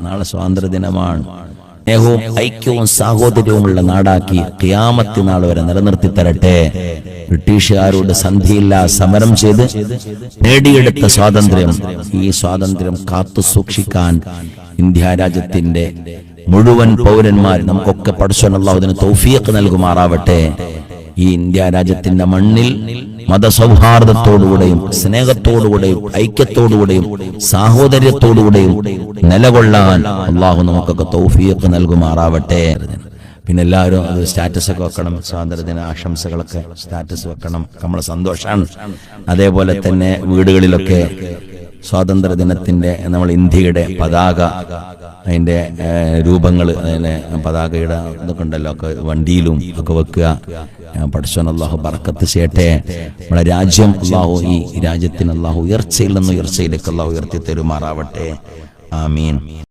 നാളെ സ്വാതന്ത്ര്യദിനമാണ്. സ്നേഹവും ഐക്യവും സാഹോദര്യവുമുള്ള നാടാക്കി ഖിയാമത്ത് നാൾ വരെ നിലനിർത്തി തരട്ടെ. ബ്രിട്ടീഷുകാരോട് സന്ധിയില്ല സമരം ചെയ്ത് നേടിയെടുത്ത സ്വാതന്ത്ര്യം, ഈ സ്വാതന്ത്ര്യം കാത്തു സൂക്ഷിക്കാൻ ഇന്ത്യ രാജ്യത്തിന്റെ മുഴുവൻ പൗരന്മാർ നമുക്കൊക്കെ പടച്ചോൻ അല്ലാഹു അതിന് തൗഫീഖ് നൽകുമാറാവട്ടെ. ഈ ഇന്ത്യ രാജ്യത്തിന്റെ മണ്ണിൽ മതസൗഹാർദ്ദത്തോടുകൂടെയും സ്നേഹത്തോടുകൂടെയും ഐക്യത്തോടുകൂടെയും സാഹോദര്യത്തോടുകൂടെയും നിലകൊള്ളാൻ അള്ളാഹു നമുക്കൊക്കെ തൗഫീഖ് നൽകുമാറാവട്ടെ. പിന്നെ എല്ലാവരും അത് സ്റ്റാറ്റസ് ഒക്കെ വെക്കണം, സ്വാതന്ത്ര്യദിന ആശംസകളൊക്കെ സ്റ്റാറ്റസ് വെക്കണം, നമ്മളെ സന്തോഷമാണ്. അതേപോലെ തന്നെ വീടുകളിലൊക്കെ സ്വാതന്ത്ര്യ ദിനത്തിന്റെ നമ്മൾ ഇന്ത്യയുടെ പതാക, അതിന്റെ രൂപങ്ങൾ, അതിലെ പതാകയുടെ ഇതൊക്കെ ഉണ്ടല്ലോ, ഒക്കെ വണ്ടിയിലും ഒക്കെ വെക്കുക. പടച്ചോൻ അല്ലാഹു ബറക്കത്ത് ചെയ്യട്ടെ. നമ്മുടെ രാജ്യം അല്ലാഹു, ഈ രാജ്യത്തിന് അല്ലാഹു ഉയർച്ചയിൽ നിന്ന് ഉയർച്ചയിലേക്ക് അല്ലാഹു ഉയർത്തി തരുമാറാവട്ടെ. ആമീൻ.